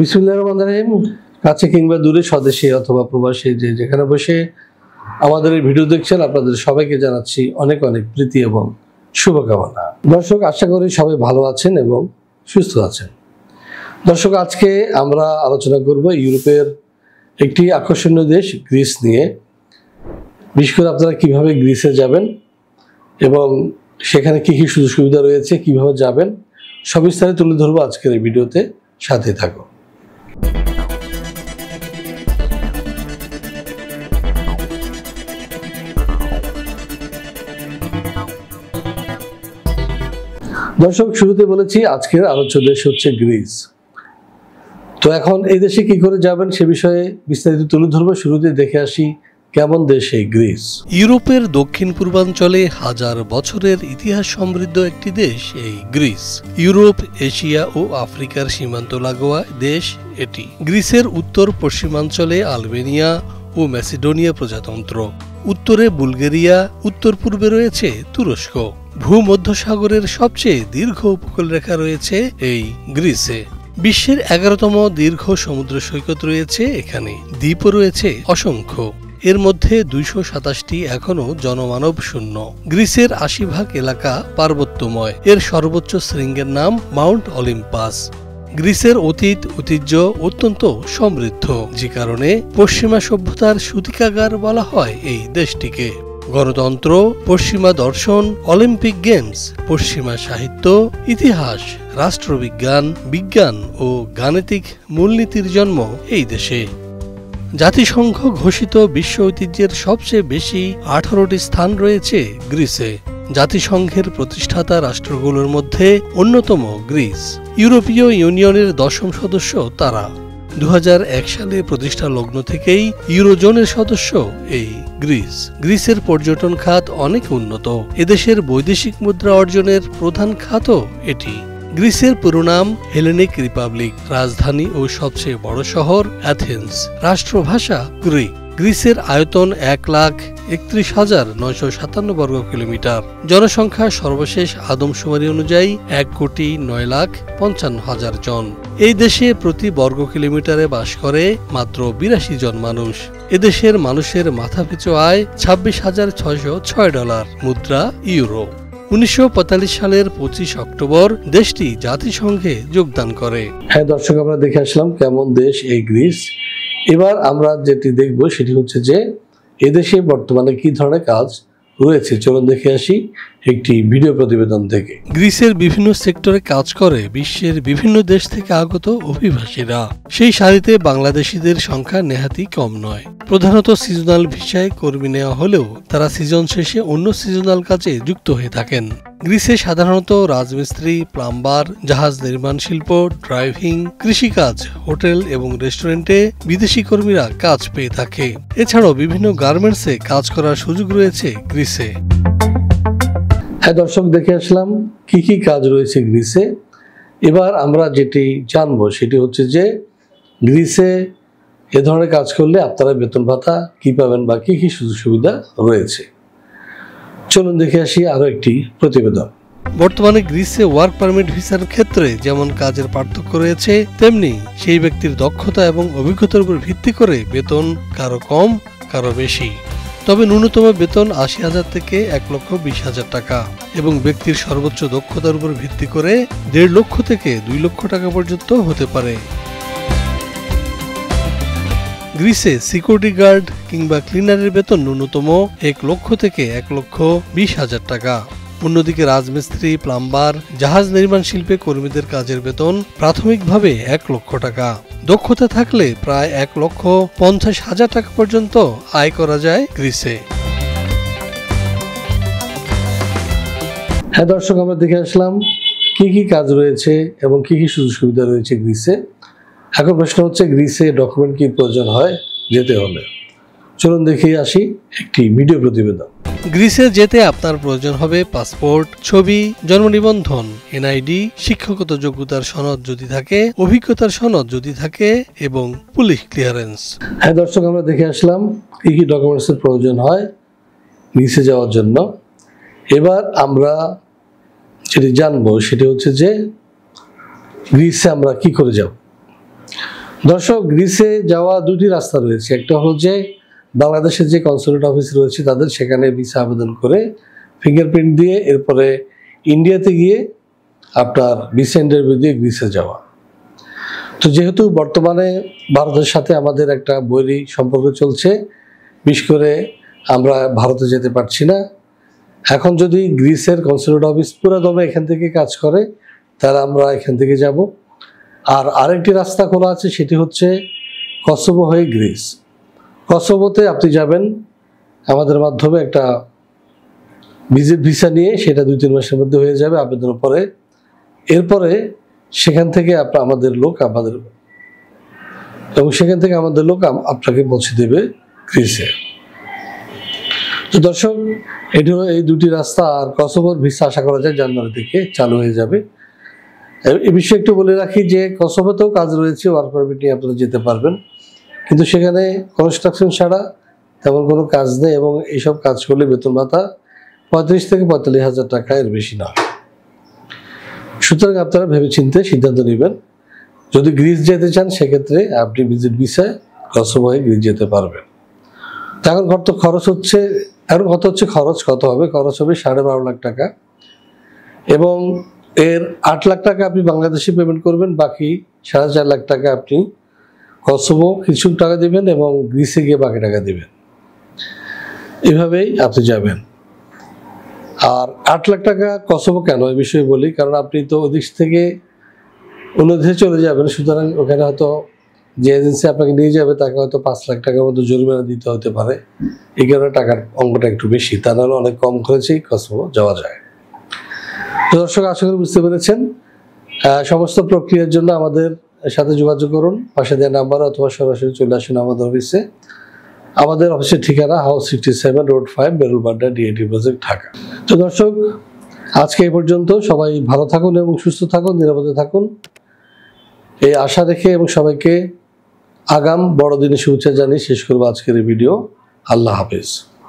বিসমিল্লাহির রহমানির রহিম। কাছে কিংবা দূরে, স্বদেশে অথবা প্রবাসে, যে যেখানে বসে আমাদের এই ভিডিও দেখছেন, আপনাদের সবাইকে জানাচ্ছি অনেক অনেক প্রীতি এবং শুভকামনা। দর্শক, আশা করি সবাই ভালো আছেন এবং সুস্থ আছেন। দর্শক, আজকে আমরা আলোচনা করব ইউরোপের একটি আকর্ষণীয় দেশ গ্রিস নিয়ে। বিশেষ করে আপনারা কিভাবে গ্রিসে যাবেন এবং সেখানে কি কি সুযোগ সুবিধা রয়েছে, কিভাবে যাবেন, সবিস্তারে তুলে ধরবো আজকের এই ভিডিওতে। সাথে থাকো। দর্শক, শুরুতে বলেছি আজকের আলোচ্য দেশ হচ্ছে গ্রিস। তো এখন এই দেশে কি করে যাবেন সে বিষয়ে বিস্তারিত তুলে ধরবো। শুরুতে দেখে আসি কেমন দেশ এই গ্রিস। ইউরোপের দক্ষিণ পূর্বাঞ্চলে হাজার বছরের ইতিহাস সমৃদ্ধ একটি দেশ এই গ্রিস। ইউরোপ, এশিয়া ও আফ্রিকার সীমান্ত লাগোয়া দেশ এটি। গ্রিসের উত্তর পশ্চিমাঞ্চলে আলবেনিয়া ও ম্যাসিডোনিয়া প্রজাতন্ত্র, উত্তরে বুলগেরিয়া, উত্তর পূর্বে রয়েছে তুরস্ক। ভূমধ্যসাগরের সবচেয়ে দীর্ঘ উপকূলরেখা রয়েছে এই গ্রিসে। বিশ্বের 11তম দীর্ঘ সমুদ্র সৈকত রয়েছে এখানে। দ্বীপও রয়েছে অসংখ্য। এর মধ্যে 227টি এখনও জনমানব শূন্য। গ্রিসের 80% এলাকা পার্বত্যময়। এর সর্বোচ্চ শৃঙ্গের নাম মাউন্ট অলিম্পাস। গ্রিসের অতীত ঐতিহ্য অত্যন্ত সমৃদ্ধ, যে কারণে পশ্চিমা সভ্যতার সূতিকাগার বলা হয় এই দেশটিকে। গণতন্ত্র, পশ্চিমা দর্শন, অলিম্পিক গেমস, পশ্চিমা সাহিত্য, ইতিহাস, রাষ্ট্রবিজ্ঞান, বিজ্ঞান ও গাণিতিক মূলনীতির জন্ম এই দেশে। জাতিসংঘ ঘোষিত বিশ্ব ঐতিহ্যের সবচেয়ে বেশি 18টি স্থান রয়েছে গ্রিসে। জাতিসংঘের প্রতিষ্ঠাতা রাষ্ট্রগুলোর মধ্যে অন্যতম গ্রিস। ইউরোপীয় ইউনিয়নের 10ম সদস্য তারা। 2001 সালে প্রতিষ্ঠা লগ্ন থেকেই ইউরোজোনের সদস্য এই গ্রিস। গ্রিসের পর্যটন খাত অনেক উন্নত। এদেশের বৈদেশিক মুদ্রা অর্জনের প্রধান খাতও এটি। গ্রিসের পুরো নাম হেলেনিক রিপাবলিক। রাজধানী ও সবচেয়ে বড় শহর অ্যাথেন্স। রাষ্ট্রভাষা গ্রিক। গ্রিসের আয়তন 1,31,957 বর্গ কিলোমিটার। জনসংখ্যা সর্বশেষ আদমশুমারি অনুযায়ী 1,09,55,000 জন। এই দেশে প্রতি বর্গ কিলোমিটারে বাস করে মাত্র 82 জন মানুষ। এদেশের মানুষের মাথাপিছু আয় $26,606, মুদ্রা ইউরো। 1945 সালের 25 অক্টোবর দেশটি জাতিসংঘে যোগদান করে। হ্যাঁ দর্শক, আমরা দেখে আসলাম কেমন দেশ এই গ্রিস। এবার আমরা যেটি দেখব সেটি হচ্ছে যে এদেশে বর্তমানে কি ধরনের কাজ রয়েছে। চলুন দেখে আসি একটি ভিডিও প্রতিবেদন থেকে। গ্রিসের বিভিন্ন সেক্টরে কাজ করে বিশ্বের বিভিন্ন দেশ থেকে আগত অভিবাসীরা। সেই সারিতে বাংলাদেশিদের সংখ্যা নেহাতি কম নয়। প্রধানত সিজনাল ভিসায় কর্মী নেওয়া হলেও তারা সিজন শেষে অন্য সিজনাল কাজে যুক্ত হয়ে থাকেন। গ্রিসে সাধারণত রাজমিস্ত্রি, প্লাম্বার, জাহাজ নির্মাণ শিল্প, ড্রাইভিং, কৃষিকাজ, হোটেল এবং রেস্টুরেন্টে বিদেশি কর্মীরা কাজ পেয়ে থাকে। এছাড়াও বিভিন্ন গার্মেন্টসে কাজ করার সুযোগ রয়েছে গ্রিসে। হ্যাঁ দর্শক, দেখে আসলাম কি কি কাজ রয়েছে গ্রিসে। এবার আমরা যেটি জানবো সেটি হচ্ছে যে গ্রিসে এ ধরনের কাজ করলে আপনারা বেতন ভাতা কি পাবেন বা কি কি সুযোগ সুবিধা রয়েছে। চলুন দেখে আসি আরো একটি প্রতিবেদন। বর্তমানে গ্রিসে ওয়ার্ক পারমিট ভিসার ক্ষেত্রে যেমন কাজের পার্থক্য রয়েছে, তেমনি সেই ব্যক্তির দক্ষতা এবং অভিজ্ঞতার উপর ভিত্তি করে বেতন কারো কম, কারো বেশি। তবে ন্যূনতম বেতন 80,000 থেকে 1,20,000 টাকা এবং ব্যক্তির সর্বোচ্চ দক্ষতার উপর ভিত্তি করে 1.5 লক্ষ থেকে 2 লক্ষ টাকা পর্যন্ত হতে পারে। গ্রিসে সিকিউরিটি গার্ড কিংবা ক্লিনারের বেতন ন্যূনতম 1 লক্ষ থেকে 1,20,000 টাকা। অন্যদিকে রাজমিস্ত্রি, প্লাম্বার, জাহাজ নির্মাণ শিল্পে কর্মীদের কাজের বেতন প্রাথমিকভাবে 1 লক্ষ টাকা। দক্ষতা থাকলে প্রায় 1,50,000 টাকা পর্যন্ত আয় করা যায় গ্রিসে। হ্যাঁ দর্শক, আমরা দেখে আসলাম কি কি কাজ রয়েছে এবং কি কি সুযোগ সুবিধা রয়েছে গ্রিসে। এখন প্রশ্ন হচ্ছে গ্রিসে ডকুমেন্ট কি প্রয়োজন হয় যেতে হলে। চলুন দেখে আসি একটি ভিডিও প্রতিবেদন। গ্রিসে যেতে আপনার প্রয়োজন হবে পাসপোর্ট, ছবি, জন্ম নিবন্ধন, এনআইডি, শিক্ষাগত যোগ্যতার সনদ যদি থাকে, অভিজ্ঞতার সনদ যদি থাকে এবং পুলিশ ক্লিয়ারেন্স। হ্যাঁ দর্শক, আমরা দেখে আসলাম কি কি ডকুমেন্টসের প্রয়োজন হয় গ্রিসে যাওয়ার জন্য। এবার আমরা যেটি জানবো সেটি হচ্ছে যে গ্রিসে আমরা কি করে যাব। দর্শক, গ্রিসে যাওয়া দুটি রাস্তা রয়েছে। একটা হলো যে বাংলাদেশের যে কনসুলেট অফিস রয়েছে তাদের সেখানে ভিসা আবেদন করে ফিঙ্গারপ্রিন্ট দিয়ে এরপরে ইন্ডিয়াতে গিয়ে আপনার ভিসা ইন্টারভিউ দিয়ে গ্রিসে যাওয়া। তো যেহেতু বর্তমানে ভারতের সাথে আমাদের একটা বৈরী সম্পর্ক চলছে, বিশেষ করে আমরা ভারতে যেতে পারছি না, এখন যদি গ্রিসের কনসুলেট অফিস পুরো দমে এখান থেকে কাজ করে তাহলে আমরা এখান থেকে যাব। আর আরেকটি রাস্তা খোলা আছে, সেটি হচ্ছে কসোভো হয়ে গ্রিস। কসোভোতে আপনি যাবেন আমাদের মাধ্যমে একটা ভিজিট ভিসা নিয়ে, সেটা 2-3 মাসের মধ্যে হয়ে যাবে আবেদনের পরে। এরপরে সেখান থেকে আমাদের লোক আপনাকে পৌঁছে দেবে গ্রিসে। তো দর্শক, এটি হলো এই দুটি রাস্তা। আর কসোভোর ভিসা আশা করা যায় জানুয়ারি থেকে চালু হয়ে যাবে। এই বিষয়ে একটু বলে রাখি যে কসোভোতেও কাজ রয়েছে, ওয়ার্ক পারমিট নিয়ে আপনারা যেতে পারবেন, কিন্তু সেখানে কনস্ট্রাকশন ছাড়া তেমন কোনো কাজ নেই এবং এইসব কাজ করলে বেতন ভাতা 35 থেকে 45 হাজার টাকা, এর বেশি না। সুতরাং আপনারা ভেবেচিন্তে সিদ্ধান্ত নেবেন। যদি গ্রিস যেতে চান সেক্ষেত্রে আপনি ভিজিট ভিসায় কসোভো হয়ে গ্রিস যেতে পারবেন। এখন কত হবে? খরচ হবে 12.5 লাখ টাকা এবং এর 8 লাখ টাকা আপনি বাংলাদেশে পেমেন্ট করবেন, বাকি 4.5 লাখ টাকা আপনি কসোভো কিছু টাকা দিবেন এবং গ্রিসে গিয়ে বাকি টাকা দিবেন। এভাবেই আপনি যাবেন। আর 8 লাখ টাকা কসোভো কেন এই বিষয়ে বলি, কারণ আপনি তো ওদিক থেকে অন্য দেশে চলে যাবেন, সুতরাং ওখানে হয়তো যে এজেন্সি আপনাকে নিয়ে যাবে তাকে হয়তো 5 লাখ টাকার মতো জরিমানা দিতে হতে পারে। এই কারণে টাকার অঙ্কটা একটু বেশি, তা নাহলে অনেক কম খরচেই কসোভো যাওয়া যায়। তো দর্শক, আশা করি বুঝতে পেরেছেন। সমস্ত প্রক্রিয়ার জন্য আমাদের সাথে যোগাযোগ করুন পাশে দেওয়া নাম্বার, অথবা সরাসরি চলে আসুন আমাদের অফিসে। আমাদের অফিসের ঠিকানা হাউস 67 রোড 5, বেরুলবাড্ডা, ডিআইটি প্রজেক্ট, ঢাকা। তো দর্শক, আজকে এই পর্যন্ত। সবাই ভালো থাকুন এবং সুস্থ থাকুন, নিরাপদে থাকুন, এই আশা রেখে এবং সবাইকে আগাম বড়দিনের শুভেচ্ছা জানিয়ে শেষ করবো আজকের এই ভিডিও। আল্লাহ হাফেজ।